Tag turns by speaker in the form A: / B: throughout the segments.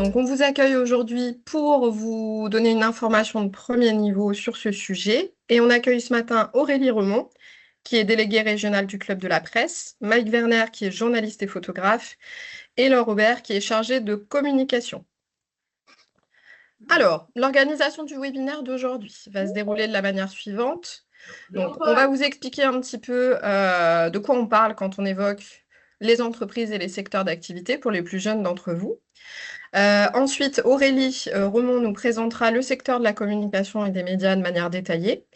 A: Donc, on vous accueille aujourd'hui pour vous donner une information de premier niveau sur ce sujet. Et on accueille ce matin Aurélie Remond, qui est déléguée régionale du Club de la Presse, Mike Werner, qui est journaliste et photographe, et Laure Aubert, qui est chargée de communication. Alors, l'organisation du webinaire d'aujourd'hui va se dérouler de la manière suivante. Donc, on va vous expliquer un petit peu de quoi on parle quand on évoque les entreprises et les secteurs d'activité pour les plus jeunes d'entre vous. Ensuite, Aurélie Remond nous présentera le secteur de la communication et des médias de manière détaillée.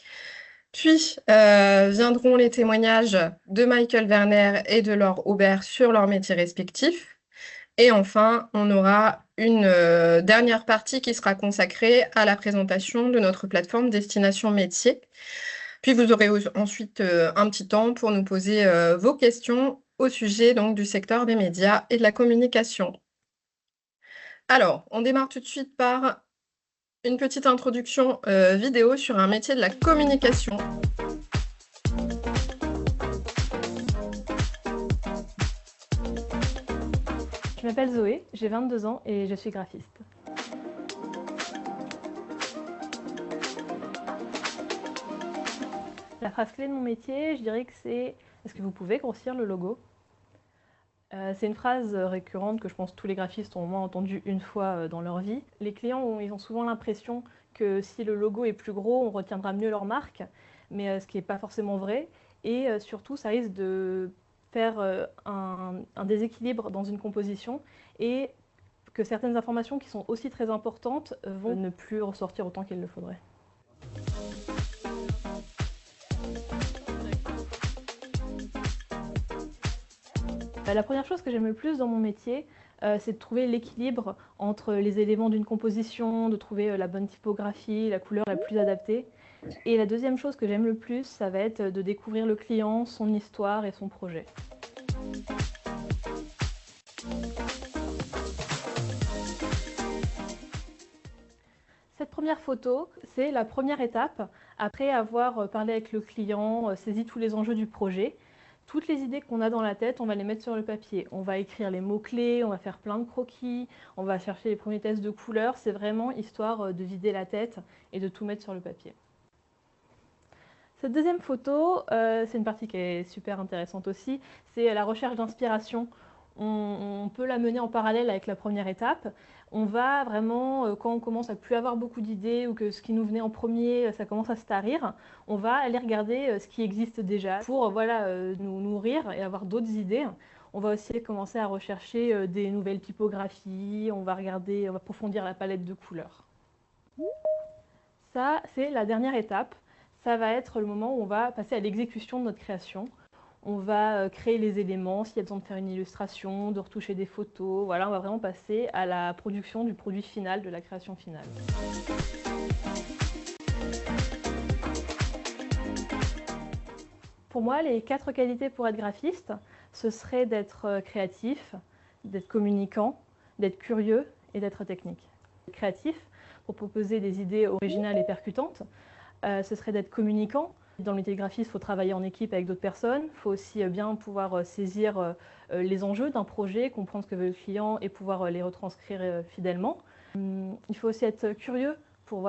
A: Puis viendront les témoignages de Michael Werner et de Laure Aubert sur leurs métiers respectifs. Et enfin, on aura une dernière partie qui sera consacrée à la présentation de notre plateforme Destination Métier. Puis vous aurez ensuite un petit temps pour nous poser vos questions au sujet donc, du secteur des médias et de la communication. Alors, on démarre tout de suite par une petite introduction vidéo sur un métier de la communication.
B: Je m'appelle Zoé, j'ai 22 ans et je suis graphiste. La phrase clé de mon métier, je dirais que c'est « Est-ce que vous pouvez grossir le logo ?» C'est une phrase récurrente que je pense tous les graphistes ont au moins entendue une fois dans leur vie. Les clients ils ont souvent l'impression que si le logo est plus gros, on retiendra mieux leur marque, mais ce qui n'est pas forcément vrai. Et surtout, ça risque de faire un déséquilibre dans une composition et que certaines informations qui sont aussi très importantes vont ne plus ressortir autant qu'il le faudrait. La première chose que j'aime le plus dans mon métier, c'est de trouver l'équilibre entre les éléments d'une composition, de trouver la bonne typographie, la couleur la plus adaptée. Et la deuxième chose que j'aime le plus, ça va être de découvrir le client, son histoire et son projet. Cette première photo, c'est la première étape après avoir parlé avec le client, saisi tous les enjeux du projet. Toutes les idées qu'on a dans la tête, on va les mettre sur le papier. On va écrire les mots-clés, on va faire plein de croquis, on va chercher les premiers tests de couleurs. C'est vraiment histoire de vider la tête et de tout mettre sur le papier. Cette deuxième photo, c'est une partie qui est super intéressante aussi, c'est la recherche d'inspiration. On peut la mener en parallèle avec la première étape. On va vraiment, quand on commence à plus avoir beaucoup d'idées ou que ce qui nous venait en premier, ça commence à se tarir, on va aller regarder ce qui existe déjà pour nous nourrir et avoir d'autres idées. On va aussi commencer à rechercher des nouvelles typographies, on va approfondir la palette de couleurs. Ça, c'est la dernière étape. Ça va être le moment où on va passer à l'exécution de notre création. On va créer les éléments, s'il y a besoin de faire une illustration, de retoucher des photos. Voilà, on va vraiment passer à la production du produit final, de la création finale. Pour moi, les 4 qualités pour être graphiste, ce serait d'être créatif, d'être communicant, d'être curieux et d'être technique. Créatif, pour proposer des idées originales et percutantes, ce serait d'être communicant. Dans le métier de graphiste, il faut travailler en équipe avec d'autres personnes. Il faut aussi bien pouvoir saisir les enjeux d'un projet, comprendre ce que veut le client et pouvoir les retranscrire fidèlement. Il faut aussi être curieux pour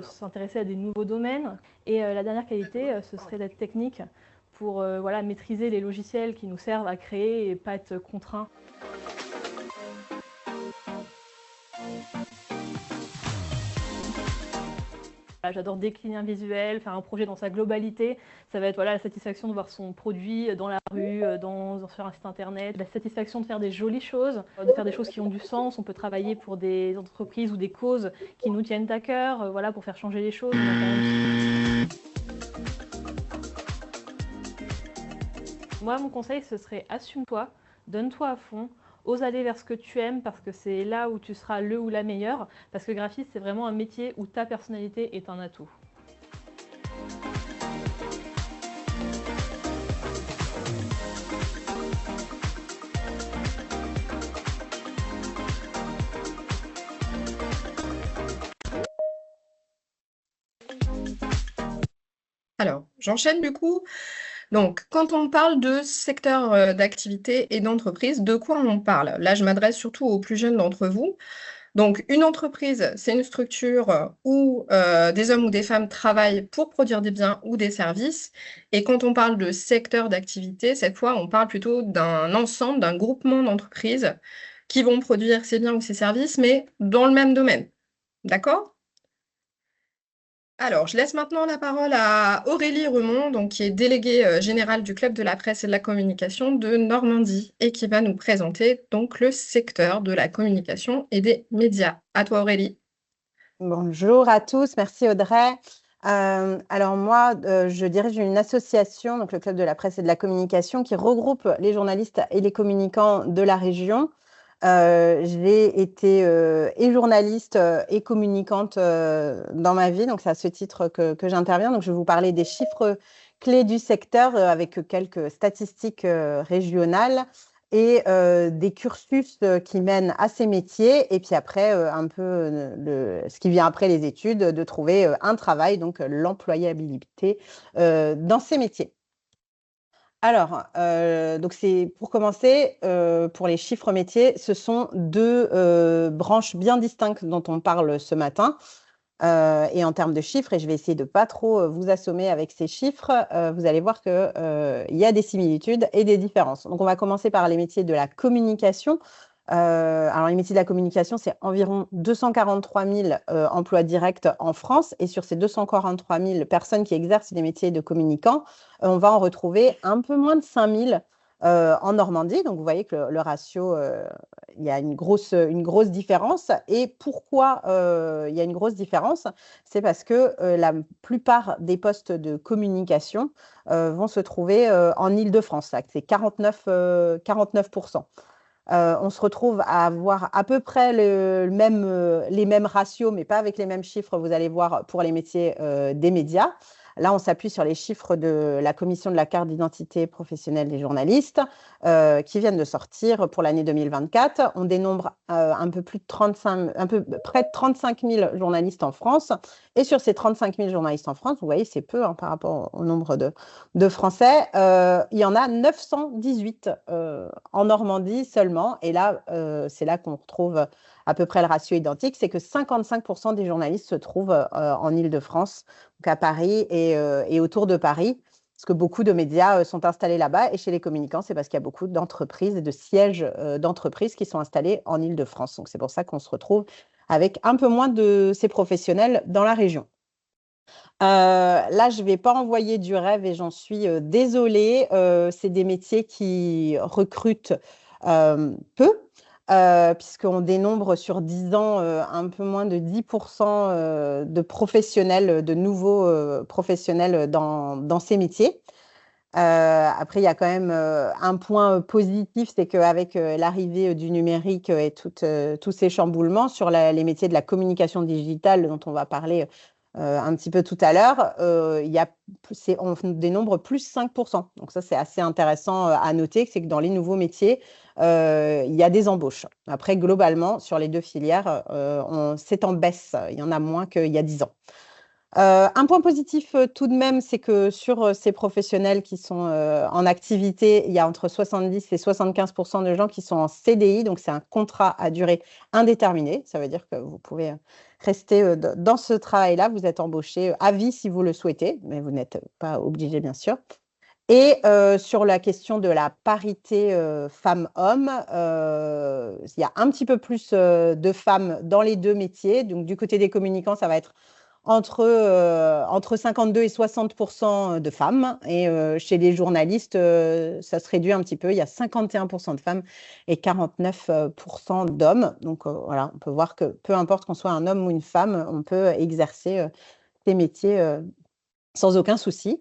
B: s'intéresser à des nouveaux domaines. Et la dernière qualité, ce serait d'être technique pour maîtriser les logiciels qui nous servent à créer et pas être contraint. J'adore décliner un visuel, faire un projet dans sa globalité. Ça va être la satisfaction de voir son produit dans la rue, sur un site internet. La satisfaction de faire des jolies choses, de faire des choses qui ont du sens. On peut travailler pour des entreprises ou des causes qui nous tiennent à cœur, pour faire changer les choses. Moi, mon conseil, ce serait assume-toi, donne-toi à fond. Ose aller vers ce que tu aimes parce que c'est là où tu seras le ou la meilleure. Parce que graphiste, c'est vraiment un métier où ta personnalité est un atout.
A: Alors, j'enchaîne du coup. Donc, quand on parle de secteur d'activité et d'entreprise, de quoi on parle? Là, je m'adresse surtout aux plus jeunes d'entre vous. Donc, une entreprise, c'est une structure où des hommes ou des femmes travaillent pour produire des biens ou des services. Et quand on parle de secteur d'activité, cette fois, on parle plutôt d'un ensemble, d'un groupement d'entreprises qui vont produire ces biens ou ces services, mais dans le même domaine. D'accord? Alors, je laisse maintenant la parole à Aurélie Remond, donc, qui est déléguée générale du Club de la presse et de la communication de Normandie et qui va nous présenter donc le secteur de la communication et des médias. À toi, Aurélie.
C: Bonjour à tous, merci Audrey. Alors moi, je dirige une association, donc le Club de la presse et de la communication, qui regroupe les journalistes et les communicants de la région. J'ai été et journaliste et communicante dans ma vie, donc c'est à ce titre que j'interviens. Donc je vais vous parler des chiffres clés du secteur avec quelques statistiques régionales et des cursus qui mènent à ces métiers. Et puis après, un peu ce qui vient après les études, de trouver un travail, donc l'employabilité dans ces métiers. Alors, donc c'est pour commencer, pour les chiffres métiers, ce sont deux branches bien distinctes dont on parle ce matin. Et en termes de chiffres, et je vais essayer de ne pas trop vous assommer avec ces chiffres, vous allez voir qu'il y a des similitudes et des différences. Donc, on va commencer par les métiers de la communication. Alors, les métiers de la communication, c'est environ 243 000 emplois directs en France. Et sur ces 243 000 personnes qui exercent les métiers de communicants, on va en retrouver un peu moins de 5 000 en Normandie. Donc, vous voyez que le ratio, il y a une grosse différence. Et pourquoi il y a une grosse différence? C'est parce que la plupart des postes de communication vont se trouver en Île-de-France. C'est 49%. On se retrouve à avoir à peu près les mêmes ratios, mais pas avec les mêmes chiffres, vous allez voir, pour les métiers des médias. Là, on s'appuie sur les chiffres de la Commission de la carte d'identité professionnelle des journalistes qui viennent de sortir pour l'année 2024. On dénombre un peu près de 35 000 journalistes en France. Et sur ces 35 000 journalistes en France, vous voyez, c'est peu par rapport au nombre de Français. Il y en a 918 en Normandie seulement. Et là, c'est là qu'on retrouve à peu près le ratio identique, c'est que 55% des journalistes se trouvent en Île-de-France, donc à Paris et autour de Paris, parce que beaucoup de médias sont installés là-bas. Et chez les communicants, c'est parce qu'il y a beaucoup d'entreprises et de sièges d'entreprises qui sont installés en Île-de-France. Donc, c'est pour ça qu'on se retrouve avec un peu moins de ces professionnels dans la région. Là, je ne vais pas envoyer du rêve et j'en suis désolée. C'est des métiers qui recrutent peu, puisqu'on dénombre sur 10 ans un peu moins de 10% de professionnels, de nouveaux professionnels dans ces métiers. Après, il y a quand même un point positif, c'est qu'avec l'arrivée du numérique et tous ces chamboulements sur les métiers de la communication digitale dont on va parler un petit peu tout à l'heure, on dénombre plus 5%. Donc ça, c'est assez intéressant à noter, c'est que dans les nouveaux métiers, il y a des embauches. Après, globalement, sur les deux filières, c'est en baisse. Il y en a moins qu'il y a 10 ans. Un point positif tout de même, c'est que sur ces professionnels qui sont en activité, il y a entre 70 et 75% de gens qui sont en CDI, donc c'est un contrat à durée indéterminée. Ça veut dire que vous pouvez rester dans ce travail-là, vous êtes embauché à vie si vous le souhaitez, mais vous n'êtes pas obligé bien sûr. Et sur la question de la parité femmes-hommes, il y a un petit peu plus de femmes dans les deux métiers. Donc du côté des communicants, ça va être entre 52 et 60% de femmes. Et chez les journalistes, ça se réduit un petit peu. Il y a 51% de femmes et 49% d'hommes. Donc voilà, on peut voir que peu importe qu'on soit un homme ou une femme, on peut exercer ces métiers sans aucun souci.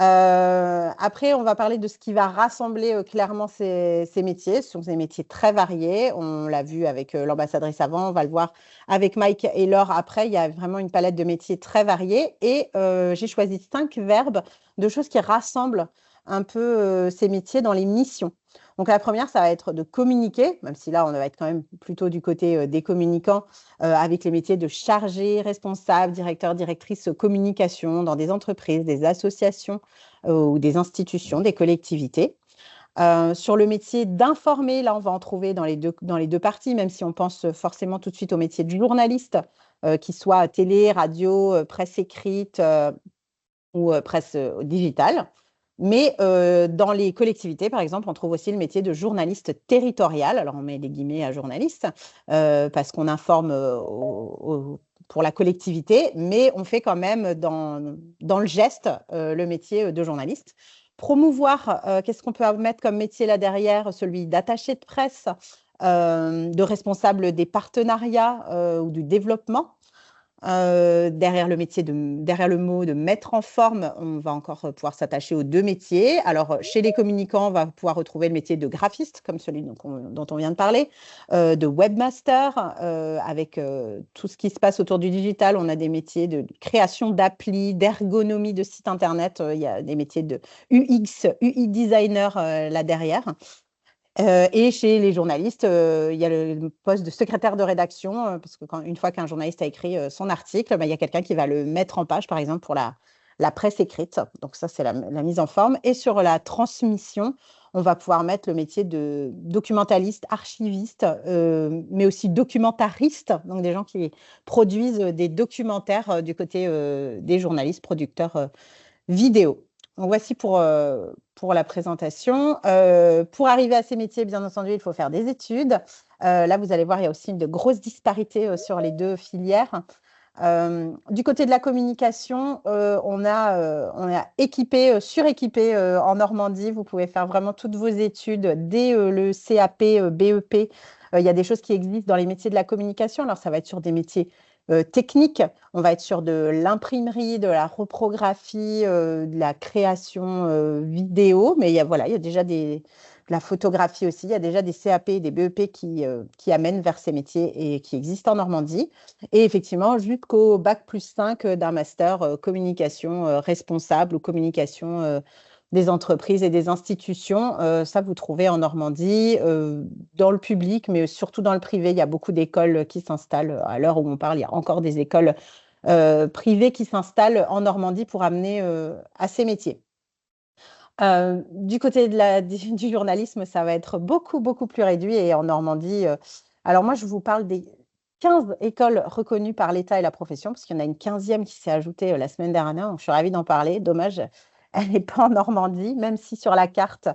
C: Après, on va parler de ce qui va rassembler clairement ces métiers. Ce sont des métiers très variés. On l'a vu avec l'ambassadrice avant, on va le voir avec Mike et Laure après. Il y a vraiment une palette de métiers très variés. Et j'ai choisi 5 verbes de choses qui rassemblent un peu ces métiers dans les missions. Donc, la première, ça va être de communiquer, même si là, on va être quand même plutôt du côté des communicants, avec les métiers de chargé, responsable, directeur, directrice communication dans des entreprises, des associations ou des institutions, des collectivités. Sur le métier d'informer, là, on va en trouver dans les deux parties, même si on pense forcément tout de suite au métier de journaliste, qu'il soit télé, radio, presse écrite ou presse digitale. Mais dans les collectivités, par exemple, on trouve aussi le métier de journaliste territorial. Alors, on met des guillemets à journaliste parce qu'on informe pour la collectivité, mais on fait quand même dans le geste le métier de journaliste. Promouvoir, qu'est-ce qu'on peut mettre comme métier là derrière? Celui d'attaché de presse, de responsable des partenariats ou du développement. Derrière le mot de mettre en forme, on va encore pouvoir s'attacher aux deux métiers. Alors, chez les communicants, on va pouvoir retrouver le métier de graphiste, comme celui dont on vient de parler, de webmaster, avec tout ce qui se passe autour du digital. On a des métiers de création d'applis, d'ergonomie de sites Internet. Il y a des métiers de UX, UI designer là derrière. Et chez les journalistes, il y a le poste de secrétaire de rédaction, parce que une fois qu'un journaliste a écrit son article, il y a quelqu'un qui va le mettre en page, par exemple, pour la presse écrite. Donc ça, c'est la mise en forme. Et sur la transmission, on va pouvoir mettre le métier de documentaliste, archiviste, mais aussi documentariste, donc des gens qui produisent des documentaires du côté des journalistes, producteurs vidéo. Donc, voici pour la présentation. Pour arriver à ces métiers, bien entendu, il faut faire des études. Là, vous allez voir, il y a aussi de grosses disparités sur les deux filières. Du côté de la communication, on a équipé, suréquipé en Normandie. Vous pouvez faire vraiment toutes vos études dès le CAP, BEP. Il y a des choses qui existent dans les métiers de la communication. Alors, ça va être sur des métiers techniques. On va être sur de l'imprimerie, de la reprographie, de la création vidéo. Mais il y a déjà de la photographie aussi. Il y a déjà des CAP et des BEP qui amènent vers ces métiers et qui existent en Normandie. Et effectivement, jusqu'au bac+5 d'un master communication responsable ou communication des entreprises et des institutions. Ça, vous trouvez en Normandie, dans le public, mais surtout dans le privé. Il y a beaucoup d'écoles qui s'installent. À l'heure où on parle, il y a encore des écoles privées qui s'installent en Normandie pour amener à ces métiers. Du côté du journalisme, ça va être beaucoup, beaucoup plus réduit. Et en Normandie, alors moi, je vous parle des 15 écoles reconnues par l'État et la profession, parce qu'il y en a une 15e qui s'est ajoutée la semaine dernière. Donc, je suis ravie d'en parler. Dommage, elle n'est pas en Normandie, même si sur la carte,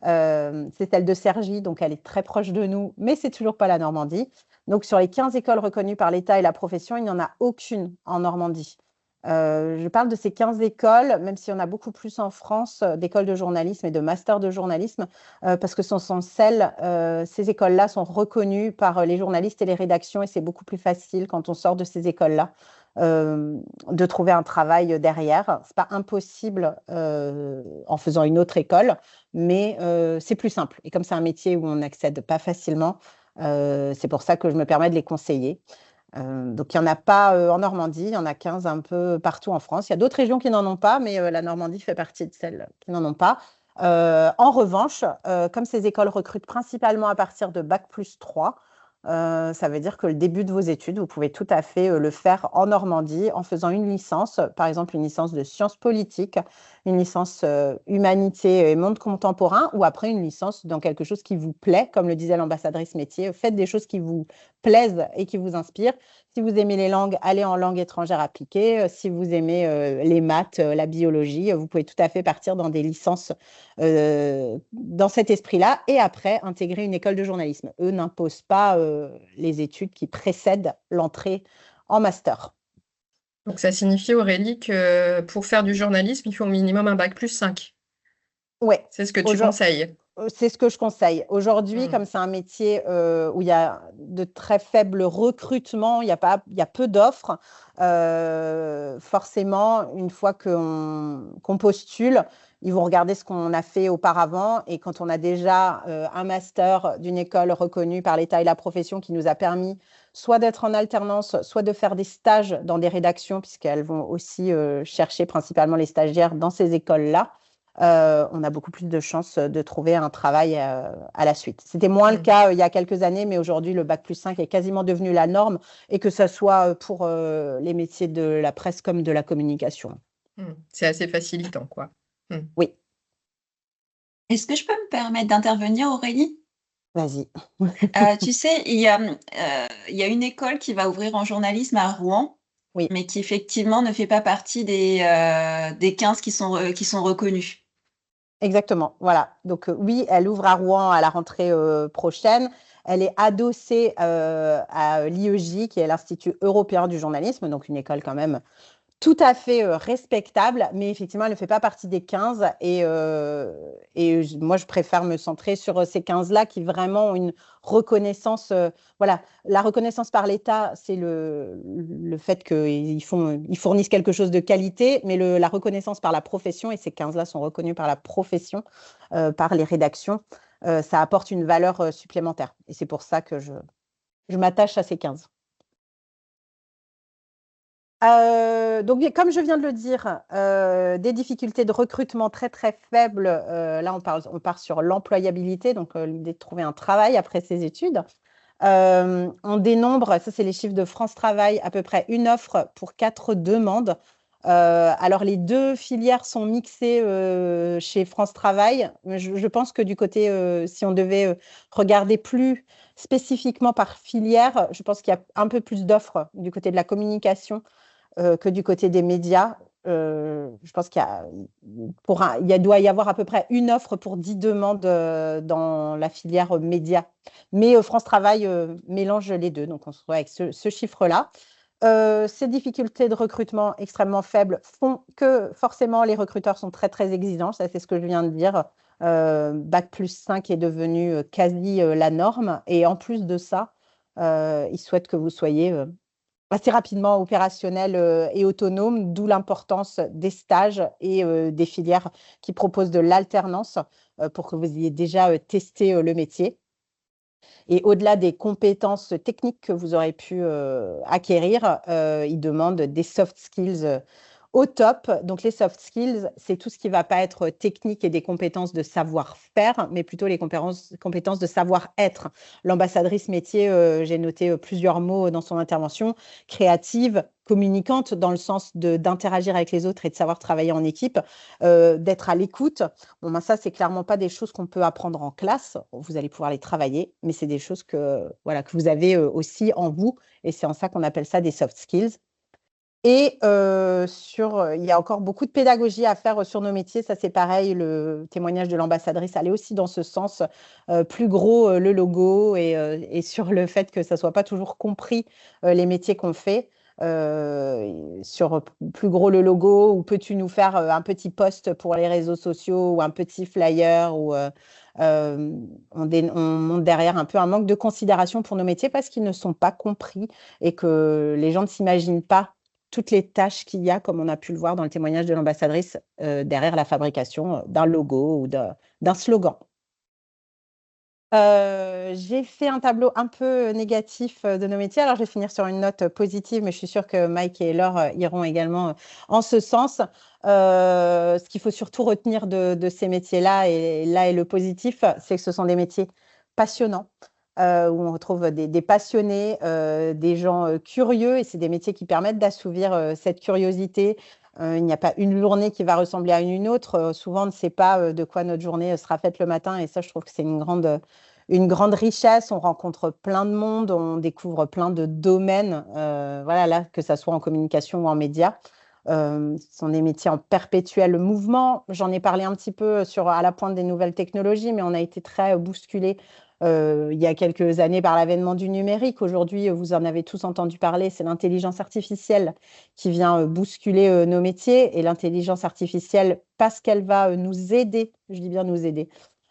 C: c'est celle de Cergy, donc elle est très proche de nous, mais c'est toujours pas la Normandie. Donc, sur les 15 écoles reconnues par l'État et la profession, il n'y en a aucune en Normandie. Je parle de ces 15 écoles, même s'il y en a beaucoup plus en France, d'écoles de journalisme et de masters de journalisme, parce que ces écoles-là sont reconnues par les journalistes et les rédactions, et c'est beaucoup plus facile quand on sort de ces écoles-là de trouver un travail derrière. Ce n'est pas impossible en faisant une autre école, mais c'est plus simple. Et comme c'est un métier où on n'accède pas facilement, c'est pour ça que je me permets de les conseiller. Donc, il n'y en a pas en Normandie, il y en a 15 un peu partout en France. Il y a d'autres régions qui n'en ont pas, mais la Normandie fait partie de celles qui n'en ont pas. En revanche, comme ces écoles recrutent principalement à partir de bac+3, ça veut dire que le début de vos études, vous pouvez tout à fait le faire en Normandie en faisant une licence, par exemple une licence de sciences politiques, une licence humanité et monde contemporain, ou après une licence dans quelque chose qui vous plaît, comme le disait l'ambassadrice métier. Faites des choses qui vous plaisent et qui vous inspirent. Si vous aimez les langues, allez en langue étrangère appliquée. Si vous aimez les maths, la biologie, vous pouvez tout à fait partir dans des licences dans cet esprit-là et après intégrer une école de journalisme. Eux n'imposent pas les études qui précèdent l'entrée en master.
A: Donc, ça signifie, Aurélie, que pour faire du journalisme, il faut au minimum un bac+5.
C: Oui.
A: C'est ce que tu conseilles.
C: C'est ce que je conseille. Aujourd'hui, comme c'est un métier où il y a de très faibles recrutements, il y a peu d'offres, forcément, une fois qu'on postule, ils vont regarder ce qu'on a fait auparavant. Et quand on a déjà un master d'une école reconnue par l'État et la profession qui nous a permis soit d'être en alternance, soit de faire des stages dans des rédactions, puisqu'elles vont aussi chercher principalement les stagiaires dans ces écoles-là, on a beaucoup plus de chances de trouver un travail à la suite. C'était moins le cas il y a quelques années, mais aujourd'hui, le bac+5 est quasiment devenu la norme, et que ce soit pour les métiers de la presse comme de la communication.
A: C'est assez facilitant, quoi.
C: Oui,
D: Est-ce que je peux me permettre d'intervenir, Aurélie?
C: vas-y.
D: Tu sais, il y a une école qui va ouvrir en journalisme à Rouen,
C: Oui.
D: mais qui effectivement ne fait pas partie des 15 qui sont reconnus.
C: Exactement, voilà. Donc oui, elle ouvre à Rouen à la rentrée prochaine. Elle est adossée à l'IEJ, qui est l'Institut européen du journalisme, donc une école quand même tout à fait respectable, mais effectivement, elle ne fait pas partie des 15. Et moi, je préfère me centrer sur ces 15-là qui vraiment ont une reconnaissance. Voilà, la reconnaissance par l'État, c'est le fait qu'ils fournissent quelque chose de qualité, mais la reconnaissance par la profession, et ces 15-là sont reconnus par la profession, par les rédactions, ça apporte une valeur supplémentaire. Et c'est pour ça que je m'attache à ces 15. Donc, comme je viens de le dire, des difficultés de recrutement très, très faibles. Là, on part sur l'employabilité, donc l'idée de trouver un travail après ses études. On dénombre, ça c'est les chiffres de France Travail, à peu près une offre pour 4 demandes. Alors, les 2 filières sont mixées chez France Travail. Je pense que du côté, si on devait regarder plus spécifiquement par filière, je pense qu'il y a un peu plus d'offres du côté de la communication que du côté des médias. Je pense doit y avoir à peu près une offre pour 10 demandes dans la filière médias. Mais France Travail mélange les deux, donc on se retrouve avec ce chiffre-là. Ces difficultés de recrutement extrêmement faibles font que forcément les recruteurs sont très très exigeants, ça c'est ce que je viens de dire. Bac+5 est devenu quasi la norme, et en plus de ça, ils souhaitent que vous soyez assez rapidement opérationnel et autonome, d'où l'importance des stages et des filières qui proposent de l'alternance pour que vous ayez déjà testé le métier. Et au-delà des compétences techniques que vous aurez pu acquérir, ils demandent des soft skills au top. Donc, les soft skills, c'est tout ce qui ne va pas être technique et des compétences de savoir-faire, mais plutôt les compétences de savoir-être. L'ambassadrice métier, j'ai noté plusieurs mots dans son intervention: créative, communicante, dans le sens d'interagir avec les autres et de savoir travailler en équipe, d'être à l'écoute. Bon, ben ça, c'est clairement pas des choses qu'on peut apprendre en classe. Vous allez pouvoir les travailler, mais c'est des choses que vous avez aussi en vous, et c'est en ça qu'on appelle ça des soft skills. Et il y a encore beaucoup de pédagogie à faire sur nos métiers. Ça, c'est pareil, le témoignage de l'ambassadrice allait aussi dans ce sens. Plus gros le logo, et sur le fait que ça ne soit pas toujours compris les métiers qu'on fait. Sur plus gros le logo, ou peux-tu nous faire un petit post pour les réseaux sociaux, ou un petit flyer, ou on monte derrière un peu un manque de considération pour nos métiers parce qu'ils ne sont pas compris, et que les gens ne s'imaginent pas toutes les tâches qu'il y a, comme on a pu le voir dans le témoignage de l'ambassadrice, derrière la fabrication d'un logo ou d'un slogan. J'ai fait un tableau un peu négatif de nos métiers. Alors, je vais finir sur une note positive, mais je suis sûre que Mike et Laure iront également en ce sens. Ce qu'il faut surtout retenir de ces métiers-là, et là est le positif, c'est que ce sont des métiers passionnants, où on retrouve des passionnés, des gens curieux, et c'est des métiers qui permettent d'assouvir cette curiosité. Il n'y a pas une journée qui va ressembler à une autre. Souvent, on ne sait pas de quoi notre journée sera faite le matin, et ça, je trouve que c'est une grande richesse. On rencontre plein de monde, on découvre plein de domaines, voilà, là, que ça soit en communication ou en médias. Ce sont des métiers en perpétuel mouvement. J'en ai parlé un petit peu à la pointe des nouvelles technologies, mais on a été très bousculé il y a quelques années par l'avènement du numérique. Aujourd'hui, vous en avez tous entendu parler, c'est l'intelligence artificielle qui vient bousculer nos métiers. Et l'intelligence artificielle, parce qu'elle va nous aider, je dis bien nous aider,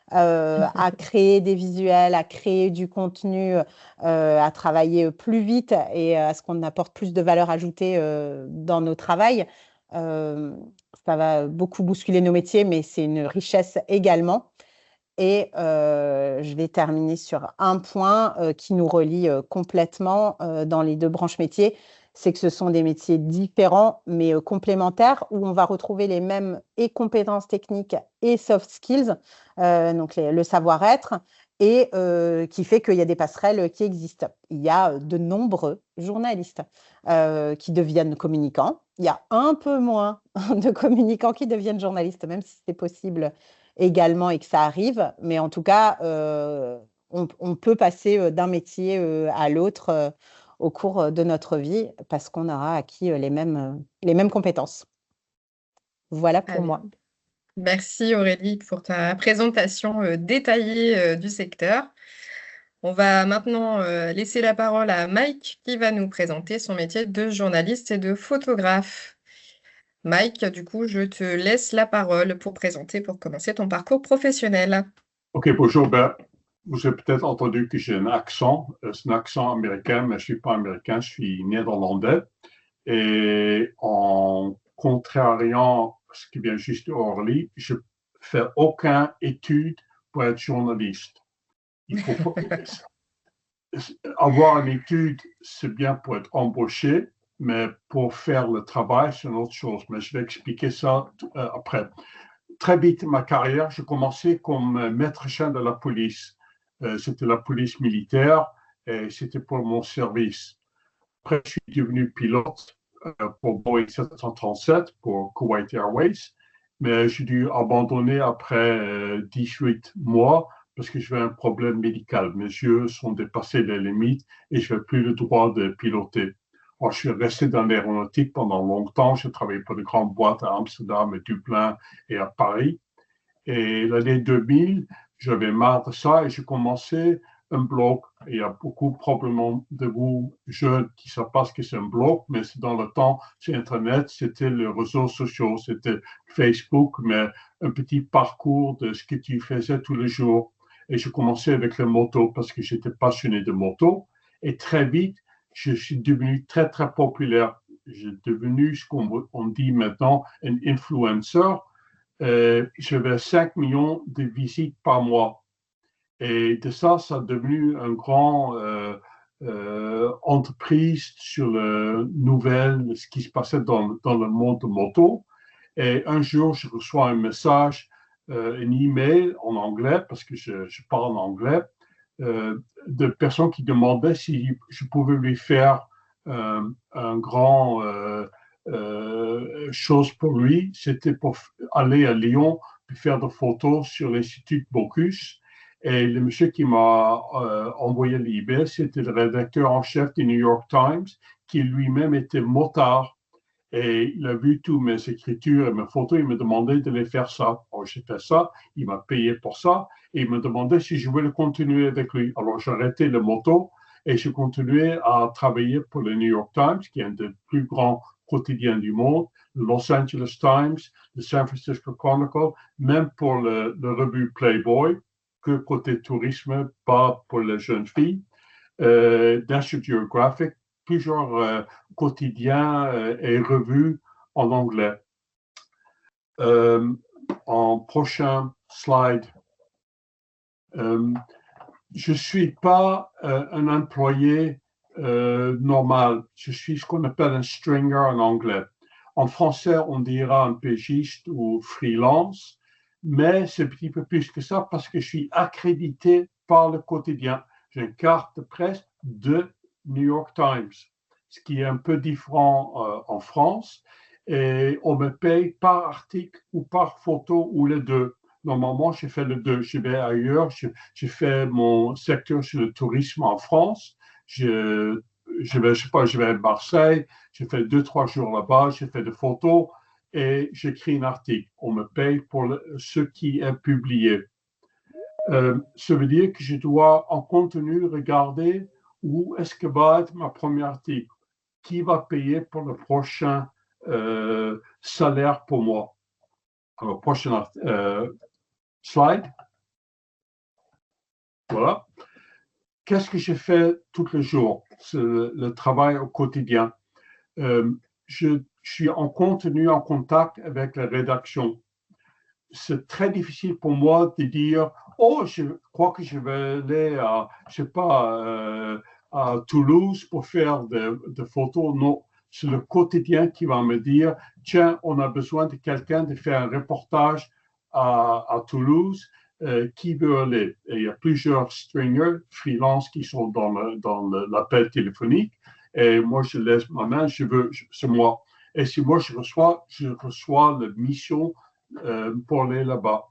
C: à créer des visuels, à créer du contenu, à travailler plus vite, et à ce qu'on apporte plus de valeur ajoutée dans nos travails. Ça va beaucoup bousculer nos métiers, mais c'est une richesse également. Et je vais terminer sur un point qui nous relie complètement dans les 2 branches métiers, c'est que ce sont des métiers différents, mais complémentaires, où on va retrouver les mêmes et compétences techniques et soft skills, donc le savoir-être, et qui fait qu'il y a des passerelles qui existent. Il y a de nombreux journalistes qui deviennent communicants. Il y a un peu moins de communicants qui deviennent journalistes, même si c'est possible également et que ça arrive. Mais en tout cas, on peut passer d'un métier à l'autre au cours de notre vie parce qu'on aura acquis les mêmes compétences. Voilà pour
A: Allez.
C: moi.
A: Merci Aurélie pour ta présentation détaillée du secteur. On va maintenant laisser la parole à Mike qui va nous présenter son métier de journaliste et de photographe. Mike, du coup, je te laisse la parole pour commencer ton parcours professionnel.
E: Ok, bonjour. Vous avez peut-être entendu que j'ai un accent. C'est un accent américain, mais je ne suis pas américain, je suis néerlandais. Et en contrariant ce qui vient juste d'Aurélie, je ne fais aucune étude pour être journaliste. Il faut avoir une étude, c'est bien pour être embauché, mais pour faire le travail, c'est une autre chose. Mais je vais expliquer ça après. Très vite, ma carrière, j'ai commencé comme maître chien de la police. C'était la police militaire et c'était pour mon service. Après, je suis devenu pilote pour Boeing 737 pour Kuwait Airways, mais j'ai dû abandonner après 18 mois parce que j'avais un problème médical. Mes yeux sont dépassés les limites et je n'avais plus le droit de piloter. Alors, je suis resté dans l'aéronautique pendant longtemps. J'ai travaillé pour de grandes boîtes à Amsterdam, à Dublin et à Paris. Et l'année 2000, j'avais marre de ça et j'ai commencé un blog. Il y a beaucoup probablement de vous jeunes qui ne savent pas ce que c'est un blog, mais c'est dans le temps, sur Internet, c'était les réseaux sociaux, c'était Facebook, mais un petit parcours de ce que tu faisais tous les jours. Et j'ai commencé avec les motos parce que j'étais passionné de moto. Et très vite, je suis devenu très, très populaire. J'ai devenu ce qu'on dit maintenant un influencer. J'avais 5 millions de visites par mois. Et de ça, ça a devenu une grande entreprise sur les nouvelles, ce qui se passait dans le monde de moto. Et un jour, je reçois un message, un email en anglais, parce que je parle en anglais, de personnes qui demandaient si je pouvais lui faire un grand chose pour lui. C'était pour aller à Lyon et faire des photos sur l'Institut Bocuse. Et le monsieur qui m'a envoyé l'email, c'était le rédacteur en chef du New York Times, qui lui-même était motard. Et il a vu toutes mes écritures et mes photos. Il me demandait de les faire ça. Alors, j'ai fait ça. Il m'a payé pour ça. Et il me demandait si je voulais continuer avec lui. Alors, j'ai arrêté le moto et j'ai continué à travailler pour le New York Times, qui est un des plus grands quotidiens du monde, le Los Angeles Times, le San Francisco Chronicle, même pour le revue Playboy, que côté tourisme, pas pour les jeunes filles, National Geographic, plusieurs quotidiens et revues en anglais. En prochain slide, je ne suis pas un employé normal. Je suis ce qu'on appelle un stringer en anglais. En français, on dira un pigiste ou freelance, mais c'est un petit peu plus que ça parce que je suis accrédité par le quotidien. J'ai une carte de presse de New York Times, ce qui est un peu différent en France. Et on me paye par article ou par photo ou les deux. Normalement, j'ai fait les deux. Je vais ailleurs, j'ai fait mon secteur sur le tourisme en France. Je vais à Marseille, j'ai fait 2-3 jours là-bas, j'ai fait des photos et j'écris un article. On me paye pour ce qui est publié. Ça veut dire que je dois en contenu regarder où est-ce que va être ma première article, qui va payer pour le prochain salaire pour moi. Alors, prochain slide. Voilà. Qu'est-ce que je fais tous les jours? C'est le travail au quotidien. Je suis en contenu, en contact avec la rédaction. C'est très difficile pour moi de dire « Oh, je crois que je vais aller à, je sais pas, à Toulouse pour faire des photos. Non, c'est le quotidien qui va me dire, tiens, on a besoin de quelqu'un de faire un reportage à Toulouse. Qui veut aller? Et il y a plusieurs stringers, freelance qui sont dans l'appel téléphonique. Et moi, je laisse ma main, c'est moi. Et si moi, je reçois la mission pour aller là-bas.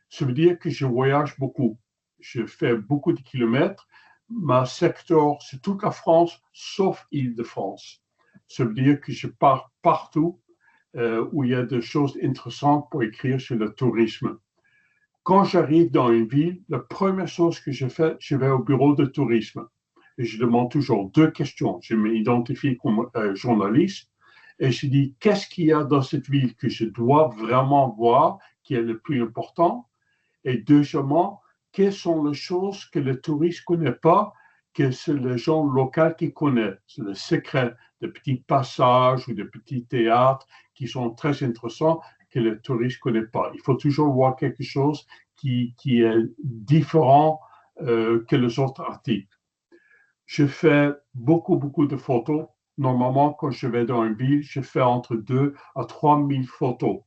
E: Ça veut dire que je voyage beaucoup. Je fais beaucoup de kilomètres. Ma secteur, c'est toute la France, sauf Île-de-France. Ça veut dire que je pars partout où il y a des choses intéressantes pour écrire sur le tourisme. Quand j'arrive dans une ville, la première chose que je fais, je vais au bureau de tourisme. Et je demande toujours 2 questions. Je m'identifie comme journaliste et je dis, qu'est-ce qu'il y a dans cette ville que je dois vraiment voir, qui est le plus important? Et deuxièmement, quelles sont les choses que le touriste ne connaît pas, que c'est les gens locaux qui connaissent? C'est le secret de petits passages ou de petits théâtres qui sont très intéressants que le touriste ne connaît pas. Il faut toujours voir quelque chose qui est différent que les autres articles. Je fais beaucoup de photos. Normalement, quand je vais dans une ville, je fais entre 2 à 3 000 photos.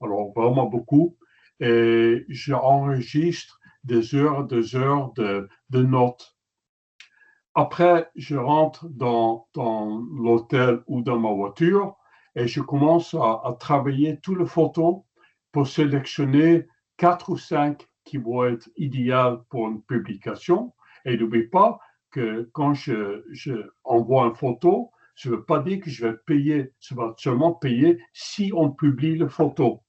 E: Alors, vraiment beaucoup. Et j'enregistre des heures de notes. Après, je rentre dans l'hôtel ou dans ma voiture et je commence à travailler toutes les photos pour sélectionner 4 ou 5 qui vont être idéales pour une publication. Et n'oubliez pas que quand je envoie une photo, ça ne veut pas dire que je vais payer, ça va seulement payer si on publie la photo.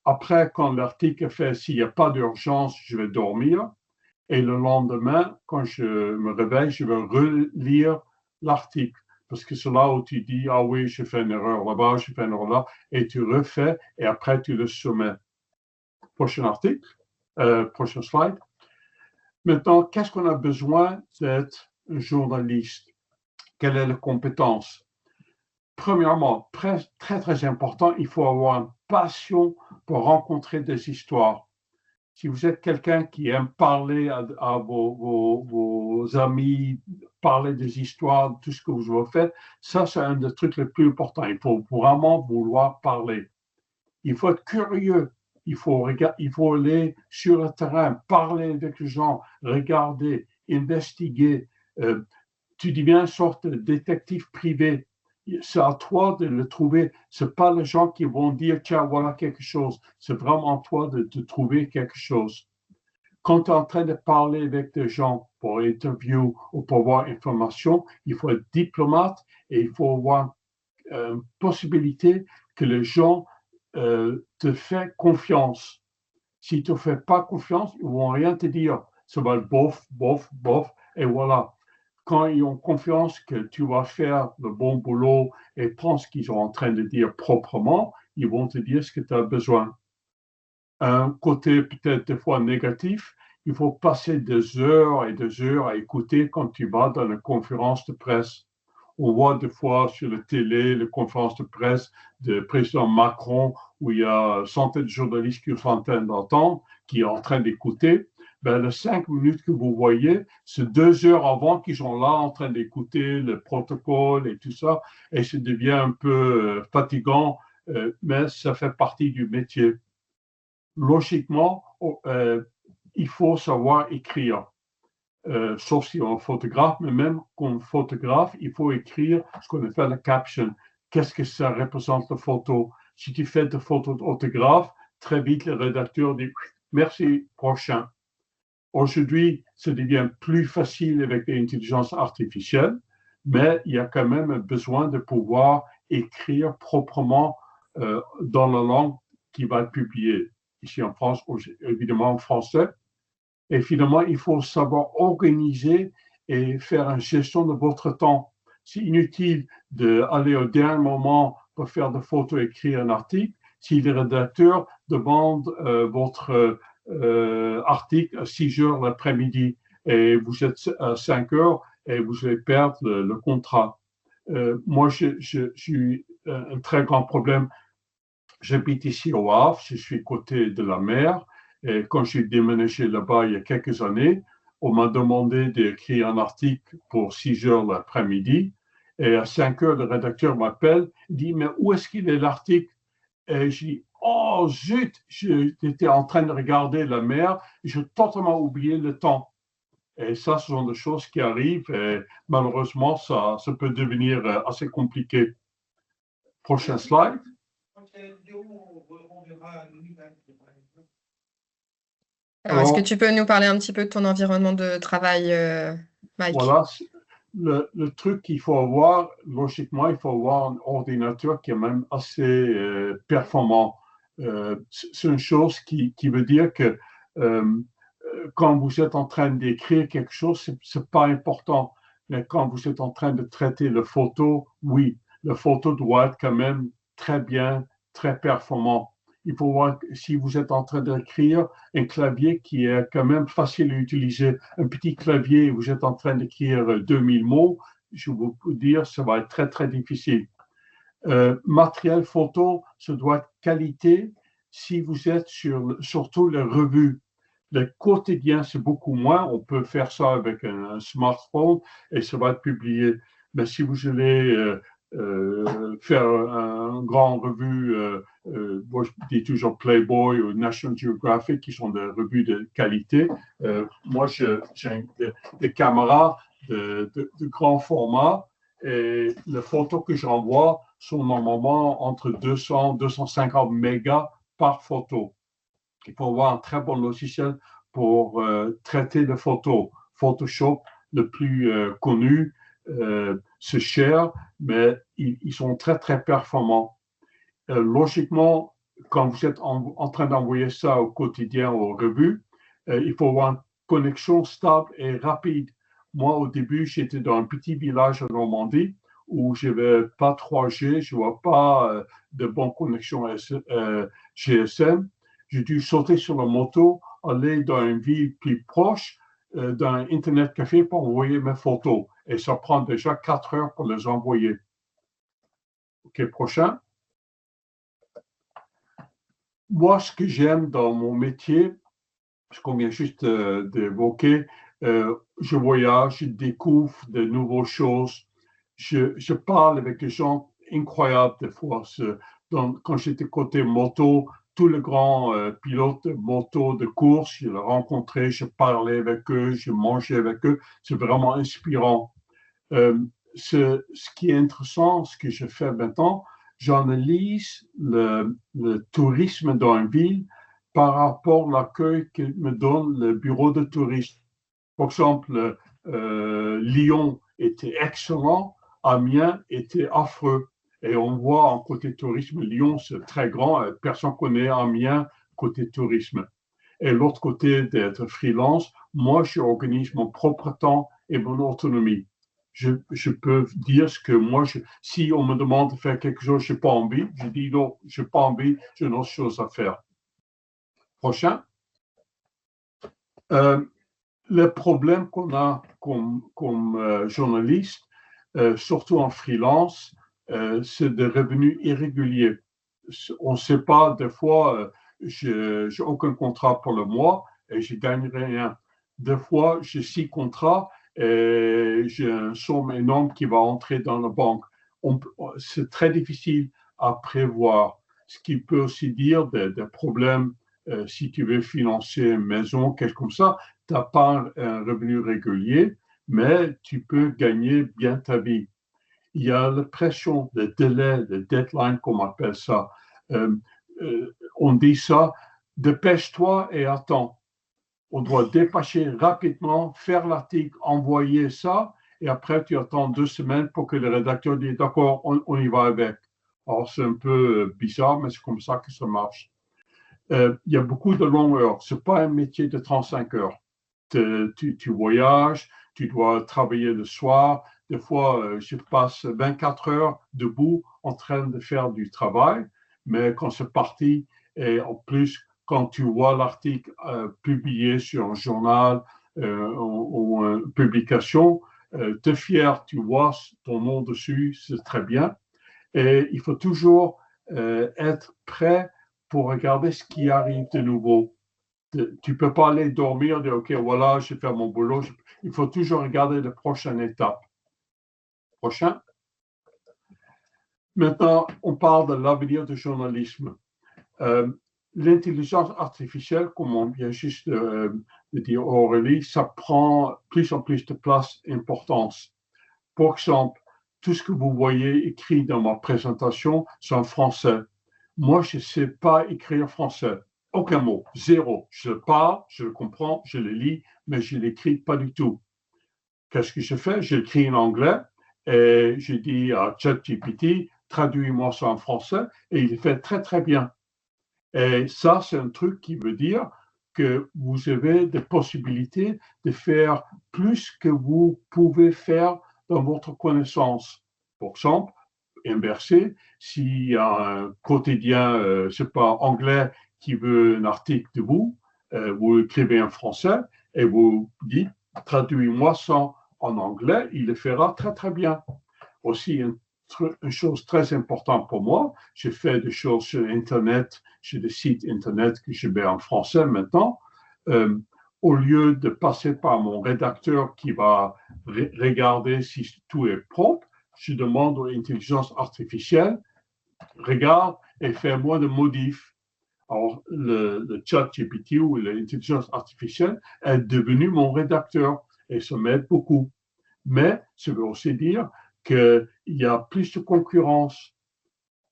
E: Après, quand l'article est fait, s'il n'y a pas d'urgence, je vais dormir. Et le lendemain, quand je me réveille, je vais relire l'article. Parce que c'est là où tu dis, ah oui, j'ai fait une erreur là-bas, j'ai fait une erreur là, et tu refais, et après tu le soumets. Prochain article, prochain slide. Maintenant, qu'est-ce qu'on a besoin d'être un journaliste? Quelle est la compétence? Premièrement, très important, il faut avoir une passion pour rencontrer des histoires. Si vous êtes quelqu'un qui aime parler à vos amis, parler des histoires, tout ce que vous avez fait, ça, c'est un des trucs les plus importants. Il faut vraiment vouloir parler. Il faut être curieux. Il faut aller sur le terrain, parler avec les gens, regarder, investiguer. Tu deviens une sorte de détective privé. C'est à toi de le trouver. Ce n'est pas les gens qui vont dire, tiens, voilà quelque chose. C'est vraiment à toi de trouver quelque chose. Quand tu es en train de parler avec des gens pour interview ou pour avoir information, il faut être diplomate et il faut avoir une possibilité que les gens te fassent confiance. Si tu ne fais pas confiance, ils ne vont rien te dire. Ça va être bof, et voilà. Quand ils ont confiance que tu vas faire le bon boulot et pensent qu'ils sont en train de dire proprement, ils vont te dire ce que tu as besoin. Un côté peut-être des fois négatif, il faut passer des heures et des heures à écouter quand tu vas dans une conférence de presse. On voit des fois sur la télé les conférences de presse du président Macron où il y a centaines de journalistes qui sont en train d'entendre, qui sont en train d'écouter. Ben, les 5 minutes que vous voyez, c'est 2 heures avant qu'ils sont là en train d'écouter le protocole et tout ça, et ça devient un peu fatigant, mais ça fait partie du métier. Logiquement, il faut savoir écrire, sauf si on est photographe, mais même comme photographe, il faut écrire ce qu'on appelle la caption. Qu'est-ce que ça représente la photo? Si tu fais des photos d'autographe, très vite le rédacteur dit « merci, prochain ». Aujourd'hui, ça devient plus facile avec l'intelligence artificielle, mais il y a quand même besoin de pouvoir écrire proprement dans la langue qui va être publiée. Ici en France, évidemment en français. Et finalement, il faut savoir organiser et faire une gestion de votre temps. C'est inutile d'aller au dernier moment pour faire des photos et écrire un article si le rédacteur demande votre article à 6 heures l'après-midi et vous êtes à 5 heures et vous allez perdre le contrat. Moi, j'ai un très grand problème. J'habite ici au Havre, je suis côté de la mer. Et quand j'ai déménagé là-bas il y a quelques années, on m'a demandé d'écrire un article pour 6 heures l'après-midi. Et à 5 heures, le rédacteur m'appelle, il dit, mais où est-ce qu'il est l'article? Et je dis, oh zut, j'étais en train de regarder la mer, j'ai totalement oublié le temps. Et ça, ce sont des choses qui arrivent et malheureusement, ça peut devenir assez compliqué. Prochain slide.
A: Alors, est-ce que tu peux nous parler un petit peu de ton environnement de travail, Mike?
E: Voilà, le truc qu'il faut avoir, logiquement, il faut avoir un ordinateur qui est même assez performant. C'est une chose qui veut dire que quand vous êtes en train d'écrire quelque chose, c'est pas important. Mais quand vous êtes en train de traiter la photo, oui, la photo doit être quand même très bien, très performant. Il faut voir si vous êtes en train d'écrire un clavier qui est quand même facile à utiliser. Un petit clavier, vous êtes en train d'écrire 2000 mots, je vous peux dire, ça va être très, très difficile. Matériel photo, ça doit être qualité. Si vous êtes surtout les revues, le quotidien, c'est beaucoup moins. On peut faire ça avec un smartphone et ça va être publié. Mais si vous allez faire un grand revue, moi je dis toujours Playboy ou National Geographic, qui sont des revues de qualité. Moi, j'ai des caméras de grand format et les photos que j'envoie sont normalement entre 200 et 250 mégas par photo. Il faut avoir un très bon logiciel pour traiter les photos. Photoshop, le plus connu, c'est cher, mais ils sont très, très performants. Logiquement, quand vous êtes en train d'envoyer ça au quotidien, aux revues, il faut avoir une connexion stable et rapide. Moi, au début, j'étais dans un petit village en Normandie où je n'avais pas 3G, je ne vois pas de bonne connexion GSM. J'ai dû sauter sur la moto, aller dans une ville plus proche d'un Internet café pour envoyer mes photos. Et ça prend déjà 4 heures pour les envoyer. OK, prochain. Moi, ce que j'aime dans mon métier, ce qu'on vient juste d'évoquer, je voyage, je découvre de nouvelles choses. Je parle avec des gens incroyables des fois. Quand j'étais côté moto, tous les grands pilotes de moto de course, je les rencontrais, je parlais avec eux, je mangeais avec eux. C'est vraiment inspirant. Ce qui est intéressant, ce que je fais maintenant, j'analyse le tourisme dans une ville par rapport à l'accueil que me donne le bureau de tourisme. Par exemple, Lyon était excellent, Amiens était affreux. Et on voit en côté tourisme, Lyon, c'est très grand, personne ne connaît Amiens côté tourisme. Et l'autre côté d'être freelance, moi, j'organise mon propre temps et mon autonomie. Je peux dire ce que moi, si on me demande de faire quelque chose, je n'ai pas envie, je dis non, je n'ai pas envie, j'ai une autre chose à faire. Prochain. Le problème qu'on a comme journaliste, surtout en freelance, c'est des revenus irréguliers. On ne sait pas, des fois, je n'ai aucun contrat pour le mois et je ne gagne rien. Des fois, j'ai 6 contrats et j'ai une somme énorme qui va entrer dans la banque. C'est très difficile à prévoir. Ce qui peut aussi dire des problèmes, si tu veux financer une maison, quelque chose comme ça, tu n'as pas un revenu régulier, mais tu peux gagner bien ta vie. Il y a la pression, le délai, le deadline, comme on appelle ça. On dit ça, dépêche-toi et attends. On doit dépêcher rapidement, faire l'article, envoyer ça, et après tu attends 2 semaines pour que le rédacteur dise d'accord, on y va avec. Alors c'est un peu bizarre, mais c'est comme ça que ça marche. Il y a beaucoup de longues heures. Ce n'est pas un métier de 35 heures. Tu voyages, tu dois travailler le soir. Des fois, je passe 24 heures debout en train de faire du travail, mais quand c'est parti, et en plus, quand tu vois l'article publié sur un journal ou une publication, tu es fier, tu vois ton nom dessus, c'est très bien. Et il faut toujours être prêt pour regarder ce qui arrive de nouveau. Tu ne peux pas aller dormir, dire, OK, voilà, je vais faire mon boulot. Il faut toujours regarder la prochaine étape. Prochain. Maintenant, on parle de l'avenir du journalisme. L'intelligence artificielle, comme on vient juste de dire Aurélie, ça prend plus en plus de place, d'importance. Par exemple, tout ce que vous voyez écrit dans ma présentation, c'est en français. Moi, je ne sais pas écrire français. Aucun mot, zéro. Je le parle, je le comprends, je le lis, mais je ne l'écris pas du tout. Qu'est-ce que je fais? J'écris en anglais et je dis à ChatGPT, traduis-moi ça en français, et il le fait très, très bien. Et ça, c'est un truc qui veut dire que vous avez des possibilités de faire plus que vous pouvez faire dans votre connaissance. Par exemple, inversé, s'il y a un quotidien, je ne sais pas, anglais qui veut un article de vous, vous écrivez en français et vous dites, traduis-moi ça en anglais, il le fera très, très bien. Aussi, une chose très importante pour moi, j'ai fait des choses sur Internet, sur des sites Internet que je mets en français maintenant. Au lieu de passer par mon rédacteur qui va regarder si tout est propre, je demande à l'intelligence artificielle, regarde et fais-moi des modifs. Alors, le ChatGPT ou l'intelligence artificielle est devenu mon rédacteur et ça m'aide beaucoup. Mais ça veut aussi dire qu'il y a plus de concurrence.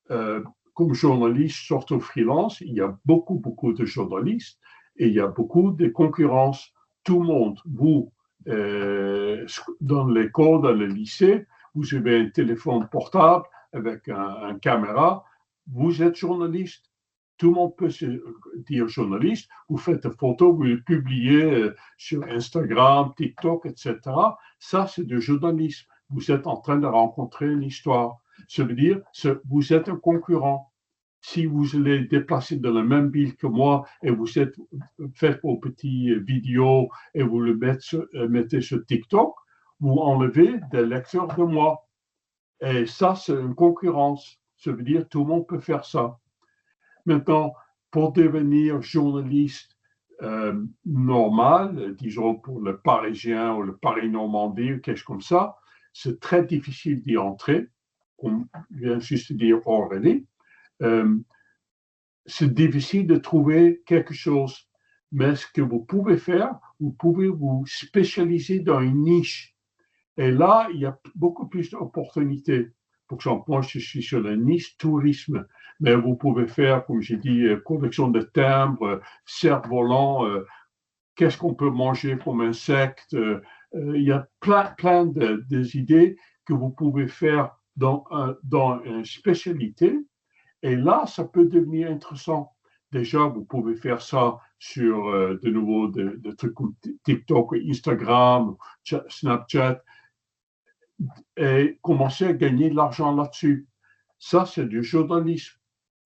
E: Comme journaliste, surtout freelance, il y a beaucoup de journalistes et il y a beaucoup de concurrence. Tout le monde, vous, dans l'école, dans le lycée, vous avez un téléphone portable avec un caméra, vous êtes journaliste. Tout le monde peut se dire journaliste. Vous faites des photos, vous les publiez sur Instagram, TikTok, etc. Ça, c'est du journalisme. Vous êtes en train de rencontrer une histoire. Ça veut dire que vous êtes un concurrent. Si vous allez déplacer dans la même ville que moi et vous faites vos petites vidéos et vous le mettez sur TikTok, vous enlevez des lecteurs de moi. Et ça, c'est une concurrence. Ça veut dire que tout le monde peut faire ça. Maintenant, pour devenir journaliste normal, disons pour le Parisien ou le Paris-Normandie ou quelque chose comme ça, c'est très difficile d'y entrer, comme vient juste de dire Aurélie. C'est difficile de trouver quelque chose, mais ce que vous pouvez faire, vous pouvez vous spécialiser dans une niche. Et là, il y a beaucoup plus d'opportunités. Par exemple, moi, je suis sur la niche tourisme, mais vous pouvez faire, comme j'ai dit, collection de timbres, cerfs-volants, qu'est-ce qu'on peut manger comme insecte. Il y a plein des idées que vous pouvez faire dans une spécialité. Et là, ça peut devenir intéressant. Déjà, vous pouvez faire ça sur, de nouveau, des trucs comme TikTok, Instagram, Snapchat, et commencer à gagner de l'argent là-dessus. Ça, c'est du journalisme.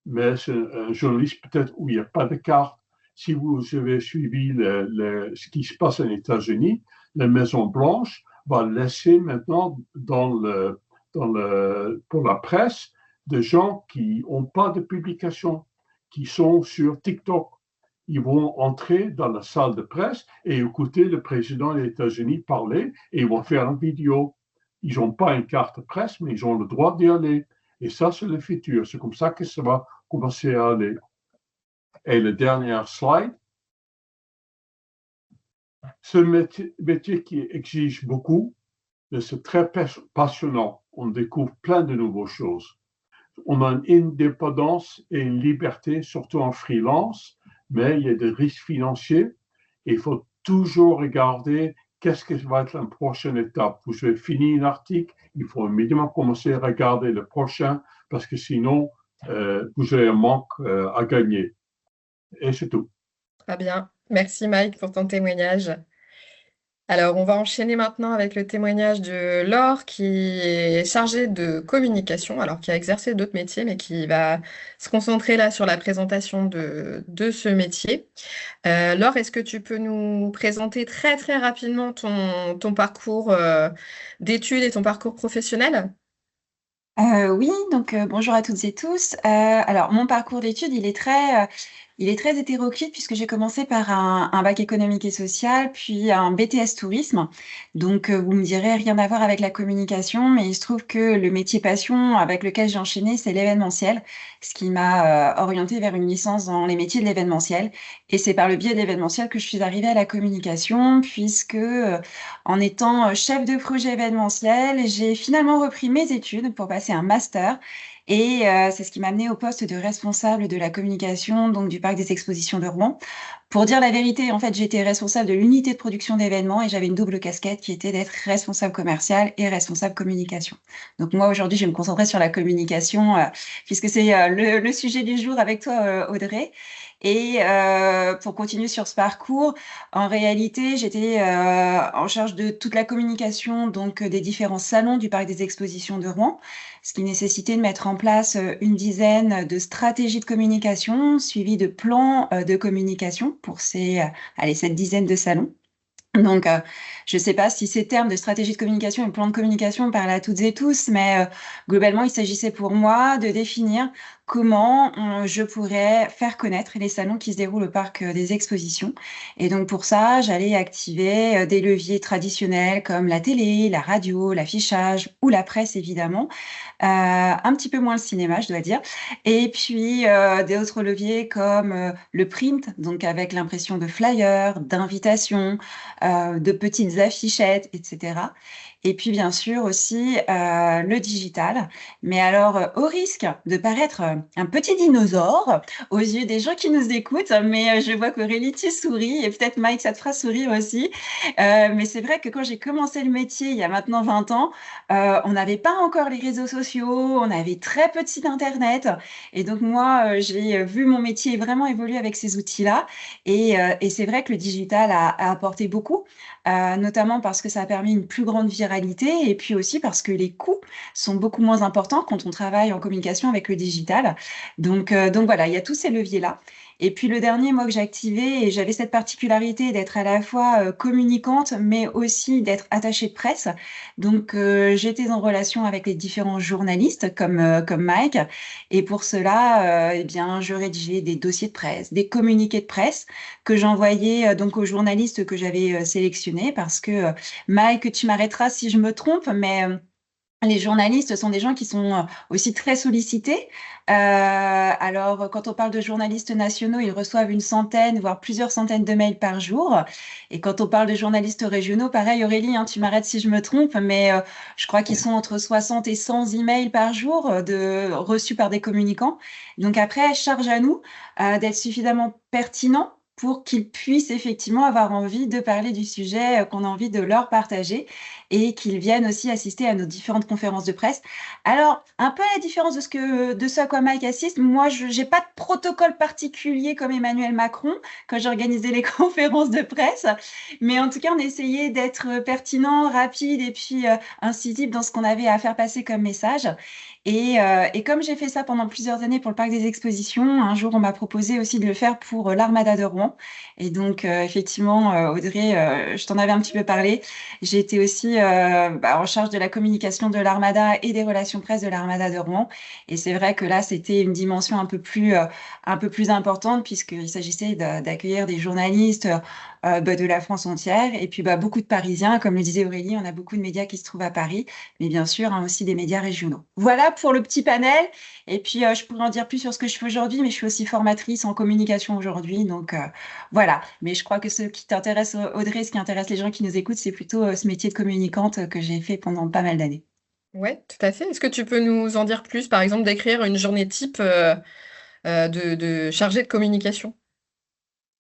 E: Mais c'est un journalisme peut-être où il n'y a pas de carte. Si vous avez suivi ce qui se passe aux États-Unis, la Maison-Blanche va laisser maintenant pour la presse des gens qui n'ont pas de publication, qui sont sur TikTok. Ils vont entrer dans la salle de presse et écouter le président des États-Unis parler et ils vont faire une vidéo. Ils n'ont pas une carte presse, mais ils ont le droit d'y aller. Et ça, c'est le futur. C'est comme ça que ça va commencer à aller. Et le dernier slide. Ce métier qui exige beaucoup, mais c'est très passionnant. On découvre plein de nouvelles choses. On a une indépendance et une liberté, surtout en freelance, mais il y a des risques financiers. Et il faut toujours regarder qu'est-ce que va être la prochaine étape. Vous avez fini un article, il faut immédiatement commencer à regarder le prochain, parce que sinon, vous avez un manque à gagner. Et c'est tout.
A: Très bien. Merci Mike pour ton témoignage. Alors, on va enchaîner maintenant avec le témoignage de Laure qui est chargée de communication, alors qui a exercé d'autres métiers, mais qui va se concentrer là sur la présentation de ce métier. Laure, est-ce que tu peux nous présenter très très rapidement ton parcours d'études et ton parcours professionnel?
D: Oui, donc bonjour à toutes et tous. Alors, mon parcours d'études, il est très Il est très hétéroclite puisque j'ai commencé par un bac économique et social, puis un BTS tourisme. Donc, vous me direz, rien à voir avec la communication, mais il se trouve que le métier passion avec lequel j'ai enchaîné, c'est l'événementiel, ce qui m'a orientée vers une licence dans les métiers de l'événementiel. Et c'est par le biais de l'événementiel que je suis arrivée à la communication, puisque en étant chef de projet événementiel, j'ai finalement repris mes études pour passer un master. Et c'est ce qui m'a amené au poste de responsable de la communication donc du parc des expositions de Rouen. Pour dire la vérité, en fait, j'étais responsable de l'unité de production d'événements et j'avais une double casquette qui était d'être responsable commercial et responsable communication. Donc moi, aujourd'hui, je vais me concentrer sur la communication puisque c'est le sujet du jour avec toi, Audrey. Et pour continuer sur ce parcours, en réalité, j'étais en charge de toute la communication donc des différents salons du parc des expositions de Rouen, ce qui nécessitait de mettre en place une dizaine de stratégies de communication suivies de plans de communication pour cette dizaine de salons. Donc, je ne sais pas si ces termes de stratégie de communication et plan de communication parlent à toutes et tous, mais globalement, il s'agissait pour moi de définir comment je pourrais faire connaître les salons qui se déroulent au parc des expositions. Et donc, pour ça, j'allais activer des leviers traditionnels comme la télé, la radio, l'affichage ou la presse, évidemment. Un petit peu moins le cinéma, je dois dire. Et puis, d'autres leviers comme le print, donc avec l'impression de flyers, d'invitations, de petites affichettes, etc. Et puis, bien sûr, aussi le digital. Mais alors, au risque de paraître un petit dinosaure aux yeux des gens qui nous écoutent, mais je vois qu'Aurélie, tu souris, et peut-être Mike, ça te fera sourire aussi. Mais c'est vrai que quand j'ai commencé le métier, il y a maintenant 20 ans, on n'avait pas encore les réseaux sociaux, on avait très peu de sites internet. Et donc, moi, j'ai vu mon métier vraiment évoluer avec ces outils-là. Et c'est vrai que le digital a apporté beaucoup, notamment parce que ça a permis une plus grande viralité et puis aussi parce que les coûts sont beaucoup moins importants quand on travaille en communication avec le digital. Donc voilà, il y a tous ces leviers-là. Et puis le dernier, moi, que j'ai activé, et j'avais cette particularité d'être à la fois communicante, mais aussi d'être attachée de presse. Donc j'étais en relation avec les différents journalistes comme Mike. Et pour cela, eh bien, je rédigeais des dossiers de presse, des communiqués de presse que j'envoyais donc aux journalistes que j'avais sélectionnés parce que Mike, tu m'arrêteras si je me trompe, mais les journalistes sont des gens qui sont aussi très sollicités. Alors, quand on parle de journalistes nationaux, ils reçoivent une centaine, voire plusieurs centaines de mails par jour. Et quand on parle de journalistes régionaux, pareil, Aurélie, hein, tu m'arrêtes si je me trompe, mais je crois qu'ils sont entre 60 et 100 emails par jour reçus par des communicants. Donc après, charge à nous d'être suffisamment pertinents pour qu'ils puissent effectivement avoir envie de parler du sujet qu'on a envie de leur partager et qu'ils viennent aussi assister à nos différentes conférences de presse. Alors, un peu à la différence de ce à quoi Mike assiste, moi, je n'ai pas de protocole particulier comme Emmanuel Macron quand j'organisais les conférences de presse, mais en tout cas, on essayait d'être pertinent, rapide et puis incisif dans ce qu'on avait à faire passer comme message. Et comme j'ai fait ça pendant plusieurs années pour le parc des expositions, un jour on m'a proposé aussi de le faire pour l'Armada de Rouen. Et donc effectivement, Audrey, je t'en avais un petit peu parlé. J'ai été aussi en charge de la communication de l'Armada et des relations presse de l'Armada de Rouen. Et c'est vrai que là, c'était une dimension un peu plus importante puisqu'il s'agissait d'accueillir des journalistes de la France entière. Et puis beaucoup de Parisiens, comme le disait Aurélie, on a beaucoup de médias qui se trouvent à Paris, mais bien sûr aussi des médias régionaux. Voilà pour le petit panel. Et puis je pourrais en dire plus sur ce que je fais aujourd'hui, mais je suis aussi formatrice en communication aujourd'hui. Donc voilà. Mais je crois que ce qui t'intéresse, Audrey, ce qui intéresse les gens qui nous écoutent, c'est plutôt ce métier de communicante que j'ai fait pendant pas mal d'années.
A: Oui, tout à fait. Est-ce que tu peux nous en dire plus, par exemple, décrire une journée type de chargé de communication?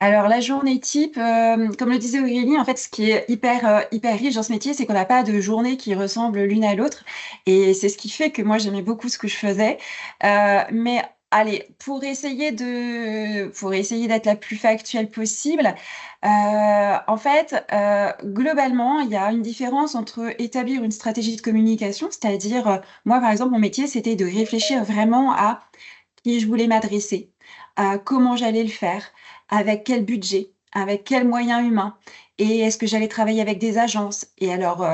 D: Alors, la journée type, comme le disait Aurélie, en fait, ce qui est hyper riche dans ce métier, c'est qu'on n'a pas de journée qui ressemble l'une à l'autre. Et c'est ce qui fait que moi, j'aimais beaucoup ce que je faisais. Mais allez, pour essayer d'être la plus factuelle possible, en fait, globalement, il y a une différence entre établir une stratégie de communication, c'est-à-dire, moi, par exemple, mon métier, c'était de réfléchir vraiment à qui je voulais m'adresser, à comment j'allais le faire, avec quel budget, avec quels moyens humains, et est-ce que j'allais travailler avec des agences? Et alors,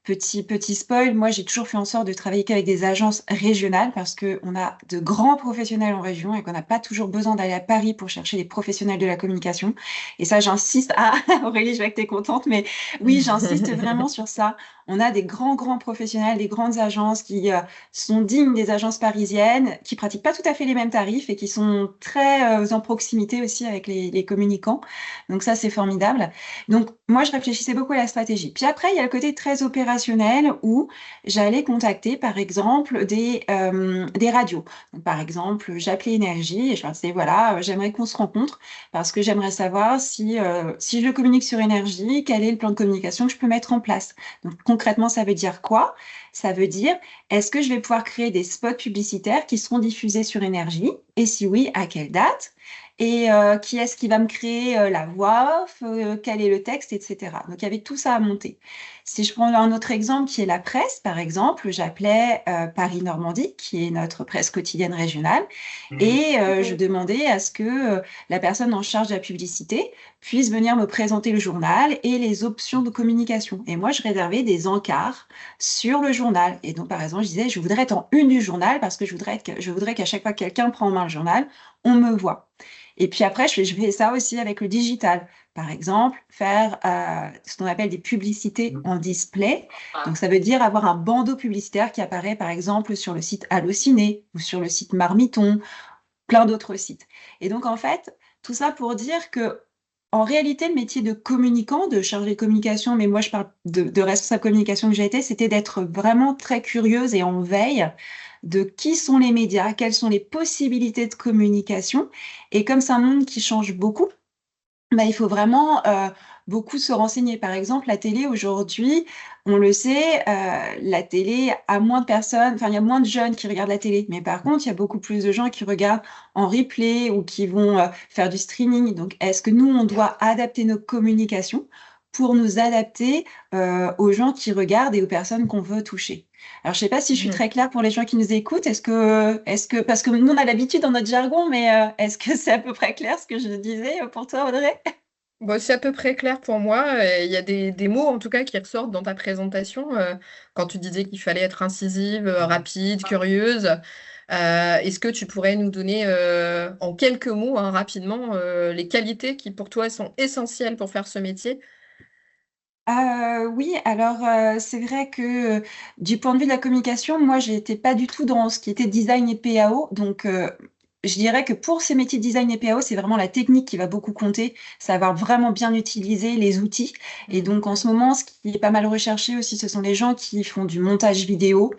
D: Petit spoil, moi j'ai toujours fait en sorte de travailler qu'avec des agences régionales parce qu'on a de grands professionnels en région et qu'on n'a pas toujours besoin d'aller à Paris pour chercher les professionnels de la communication. Et ça, j'insiste. Ah, Aurélie, je vois que tu es contente, mais oui, j'insiste vraiment sur ça. On a des grands professionnels, des grandes agences qui sont dignes des agences parisiennes, qui pratiquent pas tout à fait les mêmes tarifs et qui sont très en proximité aussi avec les communicants. Donc ça, c'est formidable. Donc, moi, je réfléchissais beaucoup à la stratégie. Puis après, il y a le côté très opérationnel où j'allais contacter, par exemple, des radios. Donc, par exemple, j'appelais Énergie et je leur disais, voilà, j'aimerais qu'on se rencontre parce que j'aimerais savoir si je communique sur Énergie, quel est le plan de communication que je peux mettre en place. Donc, concrètement, ça veut dire quoi? Ça veut dire, est-ce que je vais pouvoir créer des spots publicitaires qui seront diffusés sur Énergie? Et si oui, à quelle date? Et qui est-ce qui va me créer la voix off, quel est le texte, etc. Donc, il y avait tout ça à monter. Si je prends un autre exemple qui est la presse, par exemple, j'appelais Paris-Normandie, qui est notre presse quotidienne régionale, et je demandais à ce que la personne en charge de la publicité puisse venir me présenter le journal et les options de communication. Et moi, je réservais des encarts sur le journal. Et donc, par exemple, je disais, je voudrais être en une du journal parce que je voudrais qu'à chaque fois que quelqu'un prend en main le journal, on me voit. Et puis après, je fais ça aussi avec le digital. Par exemple, faire ce qu'on appelle des publicités en display. Donc, ça veut dire avoir un bandeau publicitaire qui apparaît, par exemple, sur le site Allociné ou sur le site Marmiton, plein d'autres sites. Et donc, en fait, tout ça pour dire que, en réalité, le métier de communicant, de chargé de communication, mais moi, je parle de responsable communication que j'ai été, c'était d'être vraiment très curieuse et en veille de qui sont les médias, quelles sont les possibilités de communication. Et comme c'est un monde qui change beaucoup, bah, il faut vraiment beaucoup se renseigner. Par exemple, la télé aujourd'hui, on le sait, la télé a moins de personnes, enfin, il y a moins de jeunes qui regardent la télé. Mais par contre, il y a beaucoup plus de gens qui regardent en replay ou qui vont faire du streaming. Donc, est-ce que nous, on doit adapter nos communications pour nous adapter aux gens qui regardent et aux personnes qu'on veut toucher? Alors, je sais pas si je suis très claire pour les gens qui nous écoutent. Parce que nous, on a l'habitude dans notre jargon, mais est-ce que c'est à peu près clair ce que je disais pour toi, Audrey?
A: Bon, c'est à peu près clair pour moi. Il y a des mots, en tout cas, qui ressortent dans ta présentation. Quand tu disais qu'il fallait être incisive, rapide, curieuse. Est-ce que tu pourrais nous donner, en quelques mots, hein, rapidement, les qualités qui, pour toi, sont essentielles pour faire ce métier?
D: Oui, alors c'est vrai que du point de vue de la communication, moi, j'étais pas du tout dans ce qui était design et PAO. Donc, je dirais que pour ces métiers de design et PAO, c'est vraiment la technique qui va beaucoup compter, savoir vraiment bien utiliser les outils. Et donc, en ce moment, ce qui est pas mal recherché aussi, ce sont les gens qui font du montage vidéo,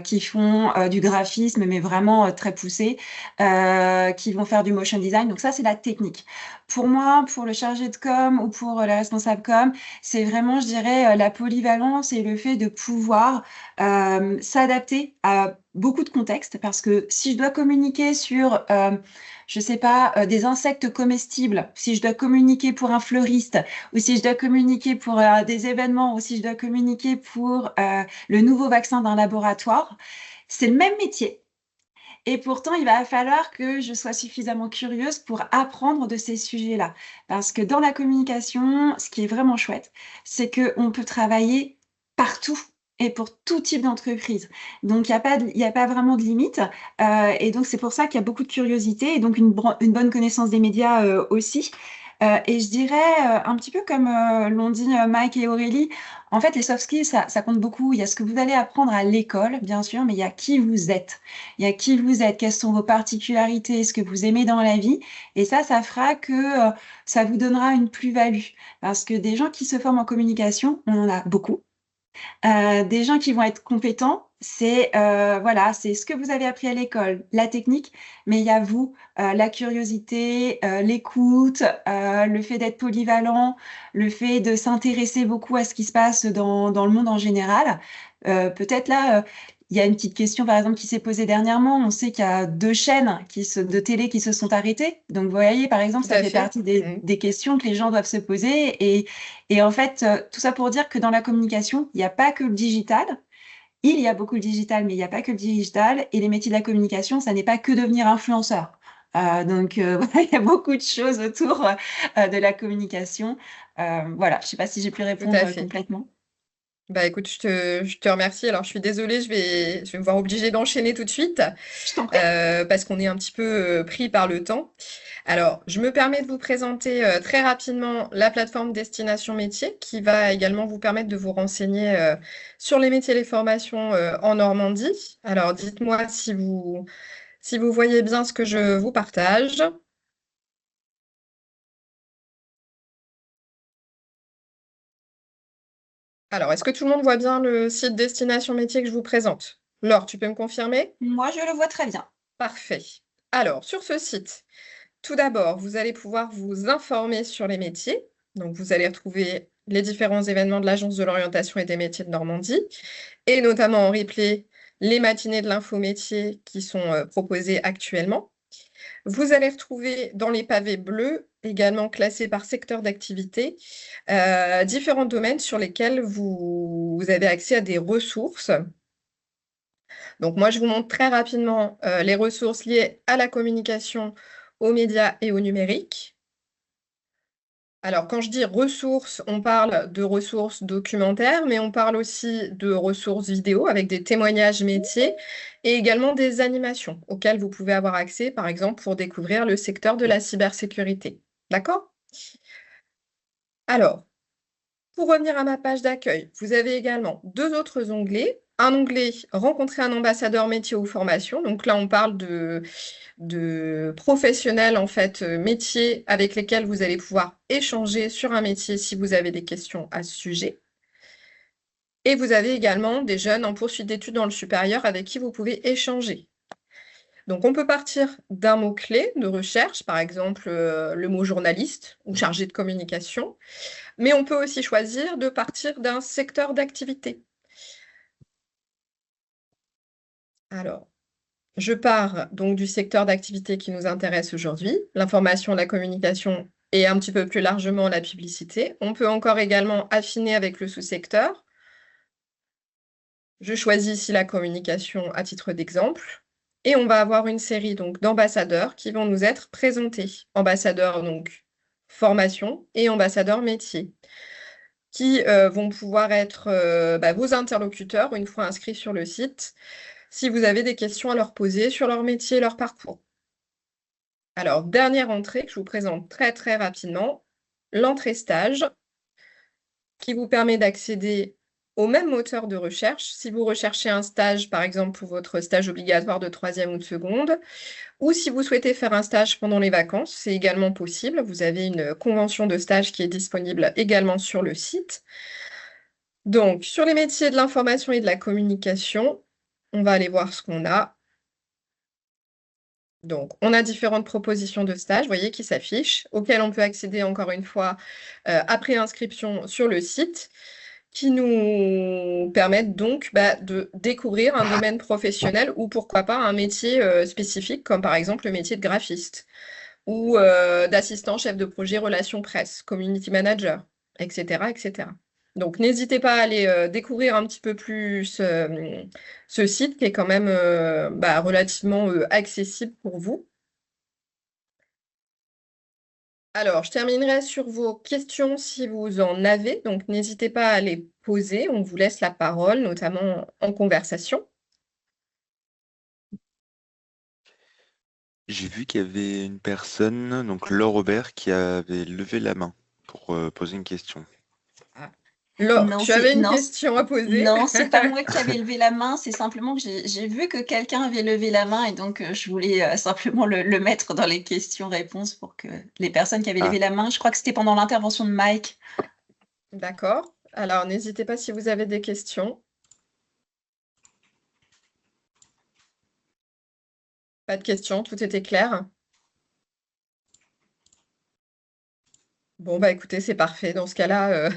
D: qui font du graphisme, mais vraiment très poussé, qui vont faire du motion design. Donc ça, c'est la technique. Pour moi, pour le chargé de com ou pour la responsable com, c'est vraiment, je dirais, la polyvalence et le fait de pouvoir s'adapter à beaucoup de contextes. Parce que si je dois communiquer sur, je sais pas, des insectes comestibles, si je dois communiquer pour un fleuriste, ou si je dois communiquer pour des événements, ou si je dois communiquer pour le nouveau vaccin d'un laboratoire, c'est le même métier. Et pourtant, il va falloir que je sois suffisamment curieuse pour apprendre de ces sujets-là. Parce que dans la communication, ce qui est vraiment chouette, c'est qu'on peut travailler partout et pour tout type d'entreprise. Donc, il y a pas vraiment de limite. Et donc, c'est pour ça qu'il y a beaucoup de curiosité et donc une bonne connaissance des médias aussi. Et je dirais, un petit peu comme l'ont dit Mike et Aurélie, en fait, les soft skills, ça compte beaucoup. Il y a ce que vous allez apprendre à l'école, bien sûr, mais il y a qui vous êtes. Il y a qui vous êtes, quelles sont vos particularités, ce que vous aimez dans la vie. Et ça fera que ça vous donnera une plus-value. Parce que des gens qui se forment en communication, on en a beaucoup. Des gens qui vont être compétents, c'est voilà, c'est ce que vous avez appris à l'école, la technique, mais il y a vous, la curiosité, l'écoute, le fait d'être polyvalent, le fait de s'intéresser beaucoup à ce qui se passe dans le monde en général. Peut-être là, il y a une petite question, par exemple, qui s'est posée dernièrement. On sait qu'il y a 2 chaînes de télé qui se sont arrêtées. Donc, vous voyez, par exemple,
A: Tout
D: ça
A: à
D: fait
A: fait.
D: partie des questions que les gens doivent se poser. Et en fait, tout ça pour dire que dans la communication, il n'y a pas que le digital. Il y a beaucoup le digital, mais il n'y a pas que le digital. Et les métiers de la communication, ça n'est pas que devenir influenceur. Donc, voilà, il y a beaucoup de choses autour de la communication. Voilà, je ne sais pas si j'ai pu
A: Tout à
D: répondre
A: fait.
D: complètement.
A: Bah écoute, je te remercie. Alors je suis désolée, je vais me voir obligée d'enchaîner tout de suite
D: Je t'en prie.
A: parce qu'on est un petit peu pris par le temps. Alors, je me permets de vous présenter très rapidement la plateforme Destination Métiers qui va également vous permettre de vous renseigner sur les métiers et les formations en Normandie. Alors, dites-moi si vous voyez bien ce que je vous partage. Alors, est-ce que tout le monde voit bien le site Destination Métiers que je vous présente? Laure, tu peux me confirmer?
D: Moi, je le vois très bien.
A: Parfait. Alors, sur ce site, tout d'abord, vous allez pouvoir vous informer sur les métiers. Donc, vous allez retrouver les différents événements de l'Agence de l'orientation et des métiers de Normandie, et notamment en replay, les matinées de l'infométier qui sont proposées actuellement. Vous allez retrouver dans les pavés bleus, également classés par secteur d'activité, différents domaines sur lesquels vous avez accès à des ressources. Donc moi, je vous montre très rapidement les ressources liées à la communication, aux médias et au numérique. Alors, quand je dis ressources, on parle de ressources documentaires, mais on parle aussi de ressources vidéo avec des témoignages métiers et également des animations auxquelles vous pouvez avoir accès, par exemple, pour découvrir le secteur de la cybersécurité. D'accord? Alors, pour revenir à ma page d'accueil, vous avez également deux autres onglets. Un onglet Rencontrer un ambassadeur métier ou formation. Donc là, on parle de professionnels en fait métiers avec lesquels vous allez pouvoir échanger sur un métier si vous avez des questions à ce sujet. Et vous avez également des jeunes en poursuite d'études dans le supérieur avec qui vous pouvez échanger. Donc on peut partir d'un mot-clé de recherche, par exemple le mot journaliste ou chargé de communication, mais on peut aussi choisir de partir d'un secteur d'activité. Alors, je pars donc du secteur d'activité qui nous intéresse aujourd'hui, l'information, la communication et un petit peu plus largement la publicité. On peut encore également affiner avec le sous-secteur. Je choisis ici la communication à titre d'exemple. Et on va avoir une série donc d'ambassadeurs qui vont nous être présentés. Ambassadeurs donc formation et ambassadeurs métier, qui vont pouvoir être vos interlocuteurs une fois inscrits sur le site, si vous avez des questions à leur poser sur leur métier et leur parcours. Alors, dernière entrée que je vous présente très très rapidement, l'entrée stage, qui vous permet d'accéder au même moteur de recherche. Si vous recherchez un stage, par exemple pour votre stage obligatoire de 3e ou de seconde, ou si vous souhaitez faire un stage pendant les vacances, c'est également possible. Vous avez une convention de stage qui est disponible également sur le site. Donc, sur les métiers de l'information et de la communication, on va aller voir ce qu'on a. Donc, on a différentes propositions de stage, vous voyez, qui s'affichent, auxquelles on peut accéder encore une fois après inscription sur le site, qui nous permettent donc de découvrir un domaine professionnel ou pourquoi pas un métier spécifique, comme par exemple le métier de graphiste ou d'assistant chef de projet relations presse, community manager, etc., etc. Donc, n'hésitez pas à aller découvrir un petit peu plus ce site qui est quand même relativement accessible pour vous. Alors, je terminerai sur vos questions si vous en avez. Donc, n'hésitez pas à les poser. On vous laisse la parole, notamment en conversation.
F: J'ai vu qu'il y avait une personne, donc Laure Robert, qui avait levé la main pour poser une question.
A: Laure,
D: Non,
A: tu avais une
D: non,
A: question à poser?
D: Non, c'est pas moi qui avais levé la main, c'est simplement que j'ai vu que quelqu'un avait levé la main et donc je voulais simplement le mettre dans les questions-réponses pour que les personnes qui avaient levé la main, je crois que c'était pendant l'intervention de Mike.
A: D'accord. Alors, n'hésitez pas si vous avez des questions. Pas de questions, tout était clair. Bon, bah écoutez, c'est parfait. Dans ce cas-là,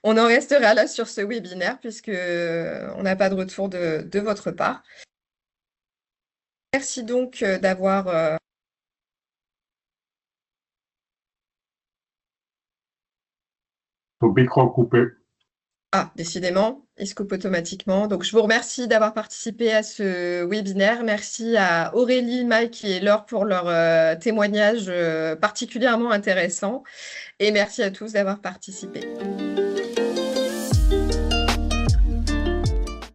A: on en restera là sur ce webinaire puisque on n'a pas de retour de votre part. Merci donc d'avoir...
E: Ton micro coupé.
A: Ah, décidément, il se coupe automatiquement. Donc, je vous remercie d'avoir participé à ce webinaire. Merci à Aurélie, Mike et Laure pour leur témoignage particulièrement intéressant. Et merci à tous d'avoir participé.